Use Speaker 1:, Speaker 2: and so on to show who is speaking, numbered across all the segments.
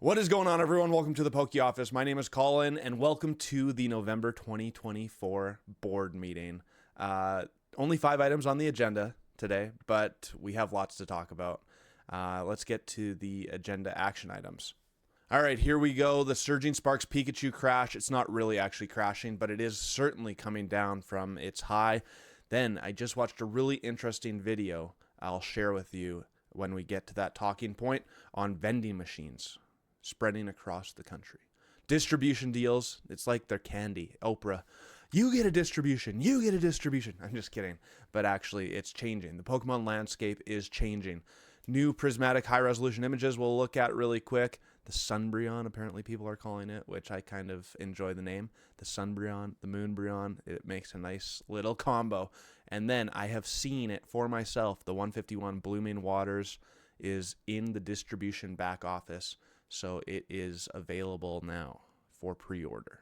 Speaker 1: What is going on, everyone? Welcome to the Poke Office. My name is Colin, and welcome to the November 2024 board meeting. Only 5 items on the agenda today, but we have lots to talk about. Let's get to the agenda action items. All right, here we go. The Surging Sparks Pikachu crash. It's not really actually crashing, but it is certainly coming down from its high. Then I just watched a really interesting video I'll share with you when we get to that talking point on vending machines spreading across the country. Distribution deals, it's like they're candy. Oprah, you get a distribution, you get a distribution. I'm just kidding, but actually it's changing. The Pokemon landscape is changing. New prismatic high-resolution images we'll look at really quick. The SUNBREON, apparently people are calling it, which I kind of enjoy the name. The SUNBREON, the MoonBreon, it makes a nice little combo. And then I have seen it for myself. The 151 Blooming Waters is in the distribution back office, so it is available now for pre-order.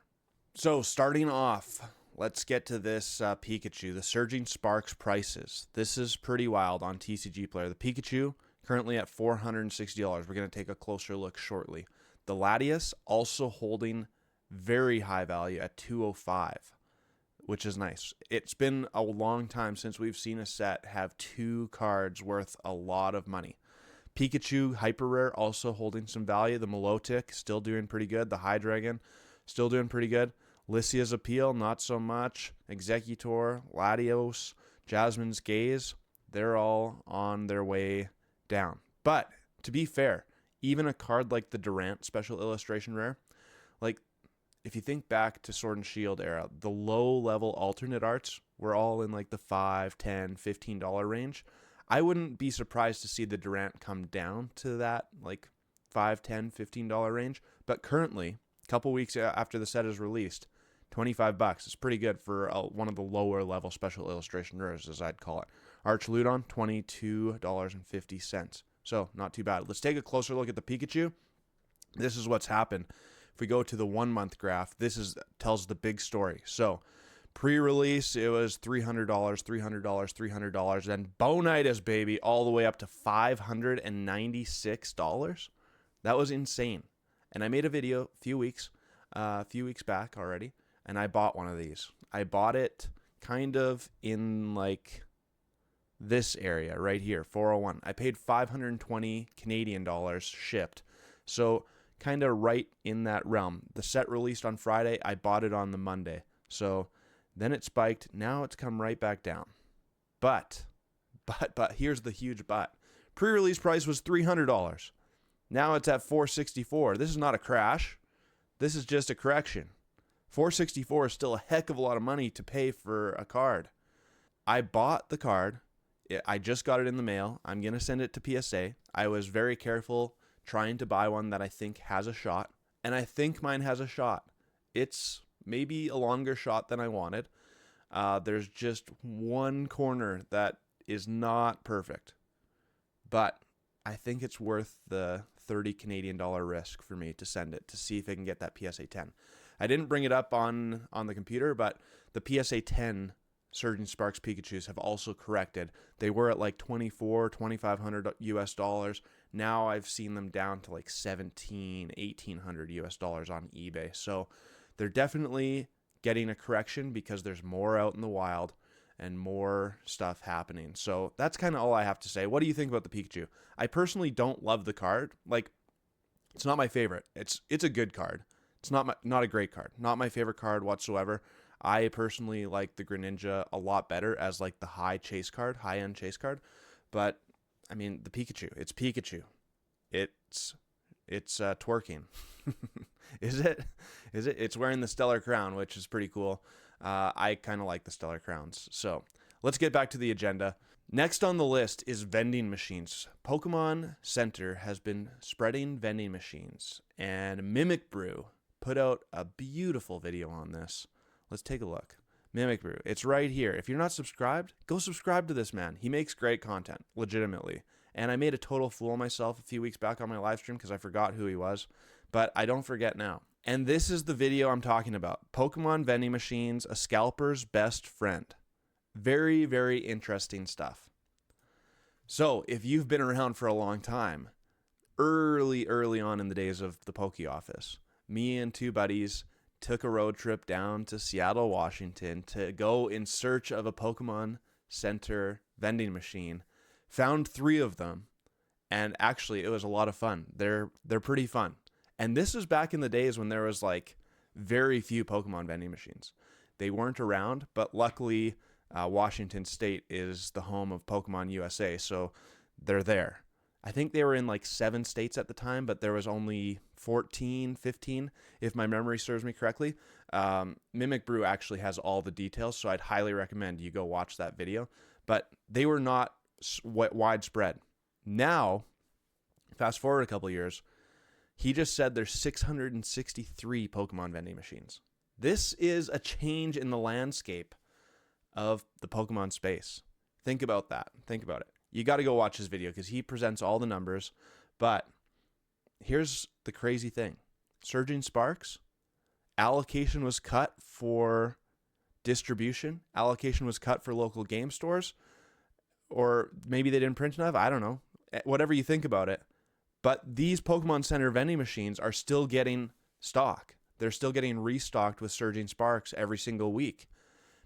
Speaker 1: So starting off, let's get to this Pikachu, the Surging Sparks prices. This is pretty wild on TCG Player. The Pikachu currently at $460. We're going to take a closer look shortly. The Latias also holding very high value at $205, which is nice. It's been a long time since we've seen a set have 2 cards worth a lot of money. Pikachu Hyper Rare also holding some value. The Milotic still doing pretty good. The Hydreigon still doing pretty good. Lycia's Appeal, not so much. Executor, Latios, Jasmine's Gaze, they're all on their way down. But to be fair, even a card like the Durant Special Illustration Rare, like if you think back to Sword and Shield era, the low-level alternate arts were all in like the $5, $10, $15 range. I wouldn't be surprised to see the Durant come down to that like $5, $10, $15 range. But currently, a couple weeks after the set is released, $25. It's pretty good for one of the lower level special illustration rares, as I'd call it. Archludon, $22.50. So not too bad. Let's take a closer look at the Pikachu. This is what's happened. If we go to the 1 month graph, this tells the big story. So pre-release, it was $300, $300, $300, then Bonitis, baby, all the way up to $596. That was insane. And I made a video a few weeks back already, and I bought one of these. I bought it kind of in like this area right here, 401. I paid 520 Canadian dollars shipped. So kind of right in that realm. The set released on Friday. I bought it on the Monday. So then it spiked. Now it's come right back down. But here's the huge but. Pre-release price was $300. Now it's at $464. This is not a crash. This is just a correction. $464 is still a heck of a lot of money to pay for a card. I bought the card. I just got it in the mail. I'm going to send it to PSA. I was very careful trying to buy one that I think has a shot. And I think mine has a shot. It's maybe a longer shot than I wanted. There's just one corner that is not perfect. But I think it's worth the 30 Canadian dollar risk for me to send it to see if I can get that PSA 10. I didn't bring it up on the computer, but the PSA 10 Surging Sparks Pikachus have also corrected. They were at like $2,400, $2,500 US dollars. Now I've seen them down to like $1,700, $1,800 US dollars on eBay. So they're definitely getting a correction because there's more out in the wild and more stuff happening. So that's kind of all I have to say. What do you think about the Pikachu? I personally don't love the card. Like, it's not my favorite. It's a good card. It's not a great card. Not my favorite card whatsoever. I personally like the Greninja a lot better as like the high-end chase card. But I mean, the Pikachu. It's Pikachu. It's twerking. Is it? It's wearing the Stellar Crown, which is pretty cool. I kind of like the Stellar Crowns. So let's get back to the agenda. Next on the list is vending machines. Pokemon Center has been spreading vending machines, and Mimic Brew put out a beautiful video on this. Let's take a look. Mimic Brew. It's right here. If you're not subscribed, go subscribe to this man. He makes great content, legitimately. And I made a total fool of myself a few weeks back on my live stream because I forgot who he was. But I don't forget now. And this is the video I'm talking about. Pokemon vending machines, a scalper's best friend. Very, very interesting stuff. So if you've been around for a long time, early on in the days of the Poke Office. Me and two buddies took a road trip down to Seattle, Washington to go in search of a Pokemon Center vending machine. Found 3 of them, and actually it was a lot of fun. They're pretty fun. And this was back in the days when there was like very few Pokemon vending machines. They weren't around, but luckily Washington State is the home of Pokemon USA, so they're there. I think they were in like 7 states at the time, but there was only 14, 15, if my memory serves me correctly. Mimic Brew actually has all the details, so I'd highly recommend you go watch that video. But they were not widespread. Now, fast forward a couple of years, he just said there's 663 Pokemon vending machines. This is a change in the landscape of the Pokemon space. Think about that. Think about it. You got to go watch his video because he presents all the numbers. But here's the crazy thing. Surging Sparks, allocation was cut for distribution. Allocation was cut for local game stores. Or maybe they didn't print enough. I don't know. Whatever you think about it. But these Pokemon Center vending machines are still getting stock. They're still getting restocked with Surging Sparks every single week.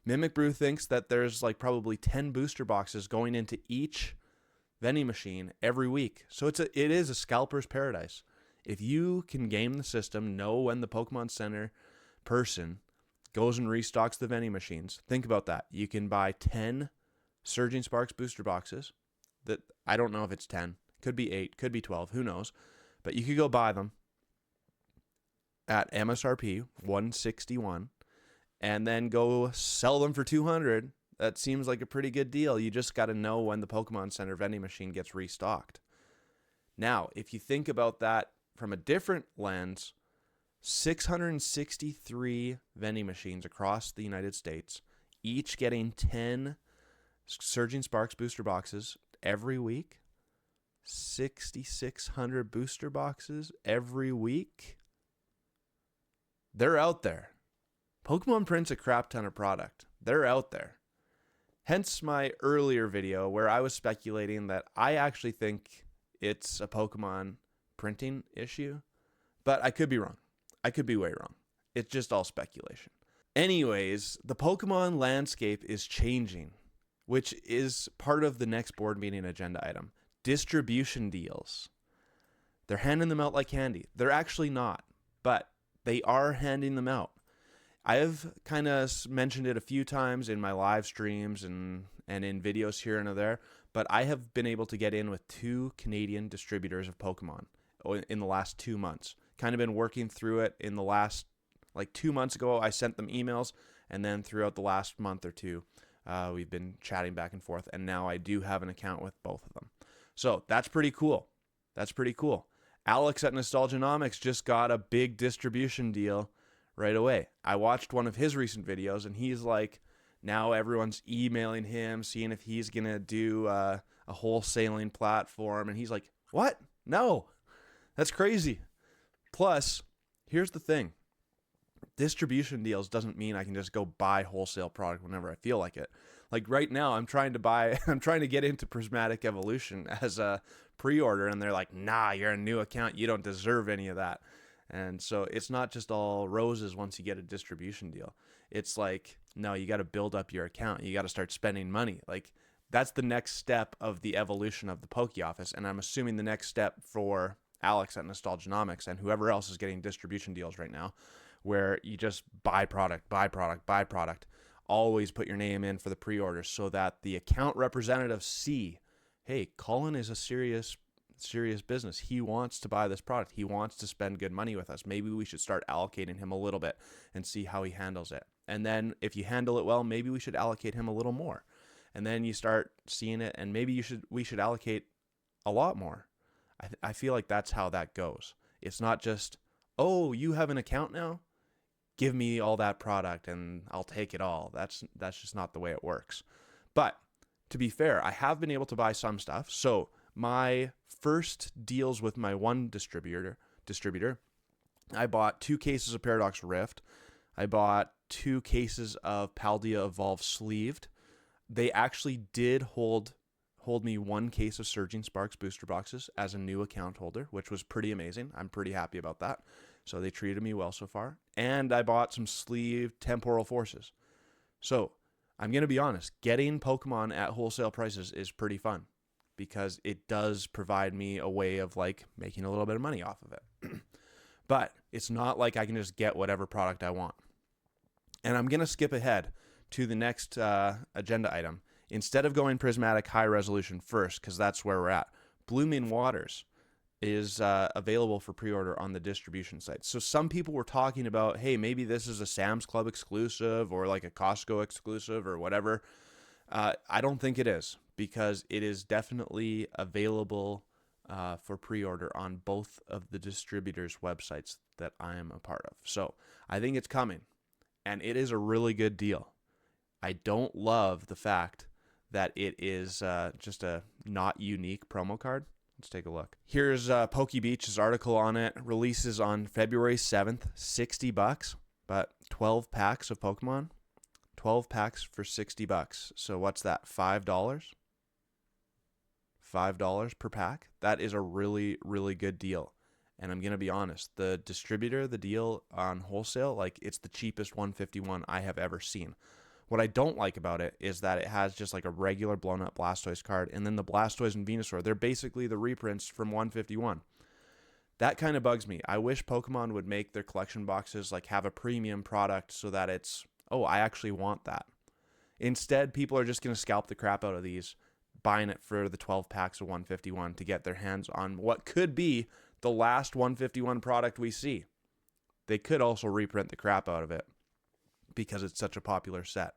Speaker 1: Mimic Brew thinks that there's like probably 10 booster boxes going into each vending machine every week. So it is a scalper's paradise. If you can game the system, know when the Pokemon Center person goes and restocks the vending machines, think about that. You can buy 10 Surging Sparks booster boxes. That I don't know if it's 10. Could be 8, could be 12, who knows. But you could go buy them at MSRP 161 and then go sell them for 200. That seems like a pretty good deal. You just got to know when the Pokemon Center vending machine gets restocked. Now, if you think about that from a different lens, 663 vending machines across the United States, each getting 10 Surging Sparks booster boxes every week. 6,600 booster boxes every week. They're out there. Pokemon prints a crap ton of product. They're out there. Hence my earlier video where I was speculating that I actually think it's a Pokemon printing issue. But I could be wrong. I could be way wrong. It's just all speculation. Anyways, the Pokemon landscape is changing, which is part of the next board meeting agenda item. Distribution deals. They're handing them out like candy. They're actually not, but they are handing them out. I've kind of mentioned it a few times in my live streams and in videos here and there, but I have been able to get in with 2 Canadian distributors of Pokemon in the last 2 months. Kind of been working through it in the last, like 2 months ago, I sent them emails, and then throughout the last month or two, we've been chatting back and forth, and now I do have an account with both of them. So that's pretty cool. That's pretty cool. Alex at Nostalgianomics just got a big distribution deal right away. I watched one of his recent videos, and he's like, now everyone's emailing him, seeing if he's going to do a wholesaling platform. And he's like, what? No, that's crazy. Plus, here's the thing. Distribution deals doesn't mean I can just go buy wholesale product whenever I feel like it. Like right now, I'm trying to get into Prismatic Evolution as a pre-order, and they're like, nah, you're a new account. You don't deserve any of that. And so it's not just all roses once you get a distribution deal. It's like, no, you got to build up your account. You got to start spending money. Like that's the next step of the evolution of the Poke Office. And I'm assuming the next step for Alex at Nostalgianomics and whoever else is getting distribution deals right now, where you just buy product. Always put your name in for the pre-orders so that the account representatives see, hey, Colin is a serious business. He wants to buy this product. He wants to spend good money with us. Maybe we should start allocating him a little bit and see how he handles it. And then if you handle it well, maybe we should allocate him a little more. And then you start seeing it, and maybe we should allocate a lot more. I feel like that's how that goes. It's not just, oh, you have an account now? Give me all that product and I'll take it all. That's just not the way it works. But to be fair, I have been able to buy some stuff. So my first deals with my one distributor, I bought 2 cases of Paradox Rift. I bought 2 cases of Paldea Evolve Sleeved. They actually did hold hold me 1 case of Surging Sparks booster boxes as a new account holder, which was pretty amazing. I'm pretty happy about that. So they treated me well so far. And I bought some sleeved Temporal Forces. So I'm going to be honest, getting Pokemon at wholesale prices is pretty fun because it does provide me a way of like making a little bit of money off of it. But it's not like I can just get whatever product I want. And I'm going to skip ahead to the next agenda item. Instead of going Prismatic high resolution first, because that's where we're at, Blooming Waters is available for pre-order on the distribution site. So some people were talking about, hey, maybe this is a Sam's Club exclusive or like a Costco exclusive or whatever. I don't think it is, because it is definitely available for pre-order on both of the distributors' websites that I am a part of. So I think it's coming, and it is a really good deal. I don't love the fact that it is just a not unique promo card. Let's take a look. Here's PokeBeach's article on it. Releases on February 7th, $60, but 12 packs of Pokemon. 12 packs for $60. So what's that, $5? $5 per pack? That is a really, really good deal. And I'm going to be honest, the distributor, the deal on wholesale, like it's the cheapest 151 I have ever seen. What I don't like about it is that it has just like a regular blown up Blastoise card, and then the Blastoise and Venusaur, they're basically the reprints from 151. That kind of bugs me. I wish Pokemon would make their collection boxes like have a premium product so that it's, oh, I actually want that. Instead, people are just going to scalp the crap out of these, buying it for the 12 packs of 151 to get their hands on what could be the last 151 product we see. They could also reprint the crap out of it because it's such a popular set.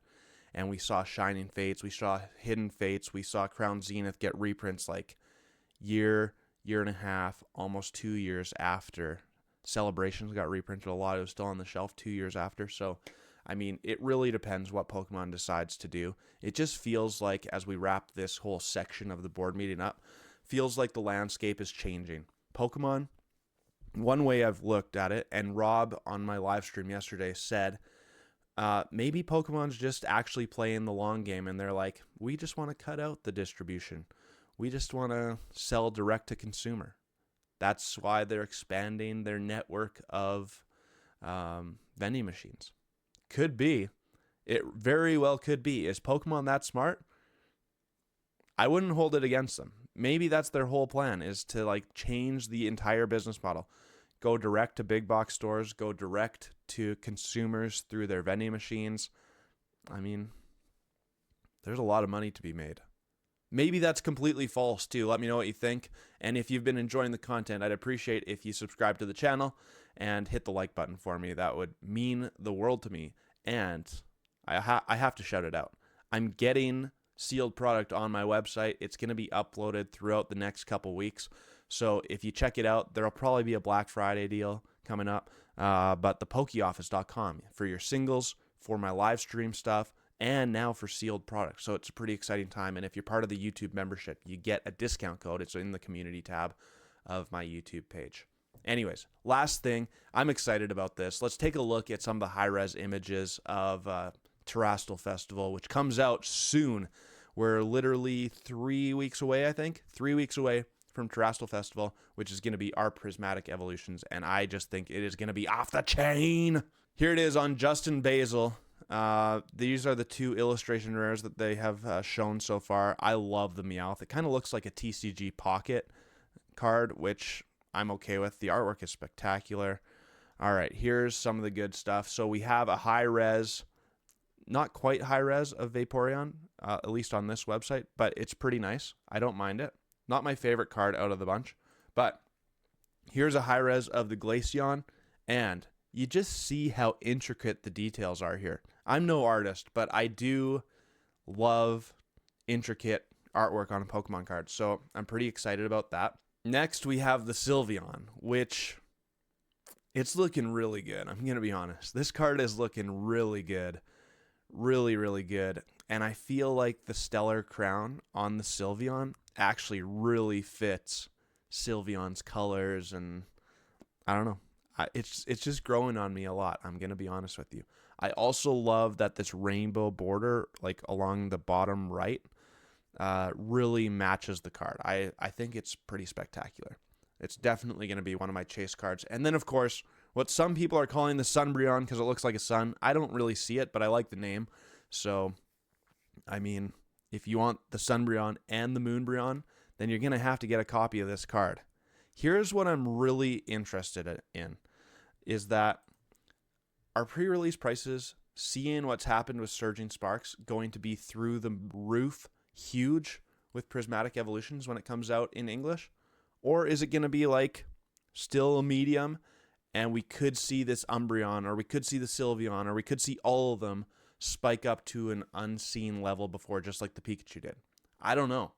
Speaker 1: And we saw Shining Fates, we saw Hidden Fates, we saw Crown Zenith get reprints like year and a half, almost 2 years after Celebrations got reprinted. A lot, it was still on the shelf 2 years after. So, I mean, it really depends what Pokemon decides to do. It just feels like, as we wrap this whole section of the board meeting up, feels like the landscape is changing. Pokemon, one way I've looked at it, and Rob on my live stream yesterday said, maybe Pokemon's just actually playing the long game, and they're like, we just want to cut out the distribution. We just want to sell direct to consumer. That's why they're expanding their network of vending machines. Could be. It very well could be. Is Pokemon that smart? I wouldn't hold it against them. Maybe that's their whole plan, is to like change the entire business model. Go direct to big box stores, go direct to consumers through their vending machines. I mean, there's a lot of money to be made. Maybe that's completely false too. Let me know what you think. And if you've been enjoying the content, I'd appreciate if you subscribe to the channel and hit the like button for me. That would mean the world to me. And I have to shout it out. I'm getting sealed product on my website. It's going to be uploaded throughout the next couple weeks. So if you check it out, there'll probably be a Black Friday deal coming up. But the PokeOffice.com for your singles, for my live stream stuff, and now for sealed products. So it's a pretty exciting time. And if you're part of the YouTube membership, you get a discount code. It's in the community tab of my YouTube page. Anyways, last thing, I'm excited about this. Let's take a look at some of the high-res images of Terastal Festival, which comes out soon. We're literally 3 weeks away, I think. 3 weeks away from Terastal Festival, which is going to be our Prismatic evolutions, and I just think it is going to be off the chain. Here it is on Justin Basil. These are the two illustration rares that they have shown so far. I love the Meowth. It kind of looks like a TCG Pocket card, which I'm okay with. The artwork is spectacular. All right, here's some of the good stuff. So we have a high-res, not quite high-res of Vaporeon, at least on this website, but it's pretty nice. I don't mind it. Not my favorite card out of the bunch, but here's a high-res of the Glaceon, and you just see how intricate the details are here. I'm no artist, but I do love intricate artwork on a Pokemon card, so I'm pretty excited about that. Next, we have the Sylveon, which it's looking really good. I'm going to be honest. This card is looking really good. Really, really good. And I feel like the Stellar Crown on the Sylveon actually really fits Sylveon's colors, and I don't know. It's just growing on me a lot. I'm going to be honest with you. I also love that this rainbow border, like along the bottom right, really matches the card. I think it's pretty spectacular. It's definitely going to be one of my chase cards. And then, of course, what some people are calling the SUNBREON because it looks like a sun. I don't really see it, but I like the name. So, I mean, if you want the SUNBREON and the MoonBREON, then you're going to have to get a copy of this card. Here's what I'm really interested in, is that our pre-release prices, seeing what's happened with Surging Sparks, going to be through the roof, huge with Prismatic Evolutions when it comes out in English? Or is it going to be like still a medium and we could see this Umbreon or we could see the Sylveon or we could see all of them spike up to an unseen level before, just like the Pikachu did? I don't know.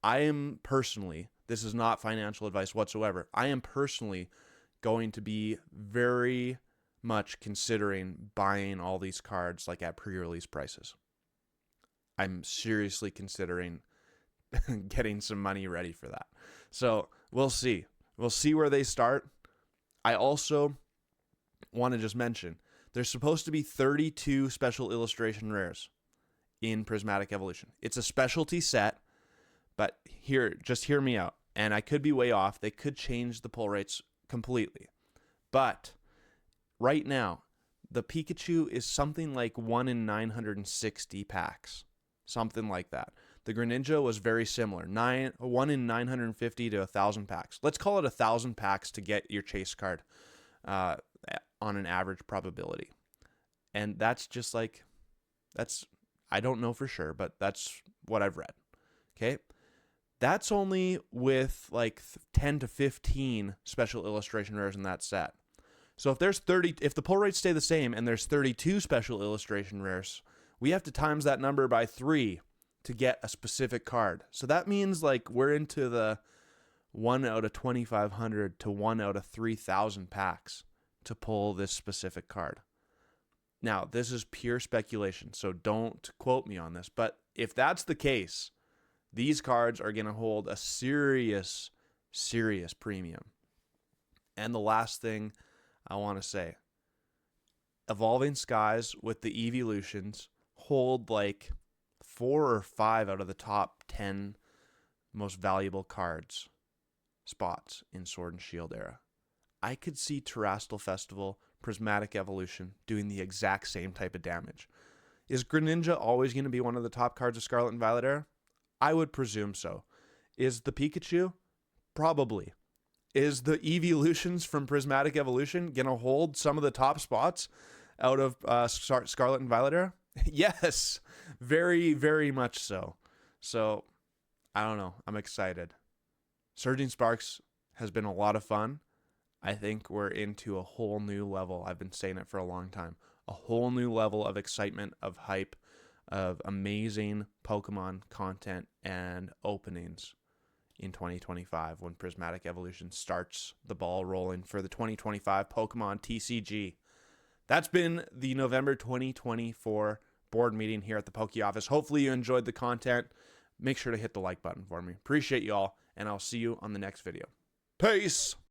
Speaker 1: I am personally, this is not financial advice whatsoever, I am personally going to be very much considering buying all these cards like at pre-release prices. I'm seriously considering getting some money ready for that. So we'll see. We'll see where they start. I also want to just mention, there's supposed to be 32 special illustration rares in Prismatic Evolution. It's a specialty set, but just hear me out. And I could be way off. They could change the pull rates completely. But right now, the Pikachu is something like 1 in 960 packs. Something like that. The Greninja was very similar. 1 in 950 to 1,000 packs. Let's call it 1,000 packs to get your chase card on an average probability. And that's just like, I don't know for sure, but that's what I've read. Okay? That's only with like 10 to 15 special illustration rares in that set. So if the pull rates stay the same and there's 32 special illustration rares, we have to times that number by 3 to get a specific card. So that means like we're into the 1 out of 2,500 to 1 out of 3,000 packs to pull this specific card. Now, this is pure speculation, so don't quote me on this. But if that's the case, these cards are going to hold a serious, serious premium. And the last thing I want to say, Evolving Skies with the evolutions hold like 4 or 5 out of the top 10 most valuable cards spots in Sword and Shield era. I could see Terastal Festival, Prismatic Evolution doing the exact same type of damage. Is Greninja always going to be one of the top cards of Scarlet and Violet era? I would presume so. Is the Pikachu? Probably. Is the evolutions from Prismatic Evolution going to hold some of the top spots out of Scarlet and Violet era? Yes, very, very much so. So, I don't know. I'm excited. Surging Sparks has been a lot of fun. I think we're into a whole new level. I've been saying it for a long time. A whole new level of excitement, of hype, of amazing Pokemon content and openings in 2025 when Prismatic Evolution starts the ball rolling for the 2025 Pokemon TCG. That's been the November 2024 board meeting here at the Poke Office. Hopefully you enjoyed the content. Make sure to hit the like button for me. Appreciate you all, and I'll see you on the next video. Peace!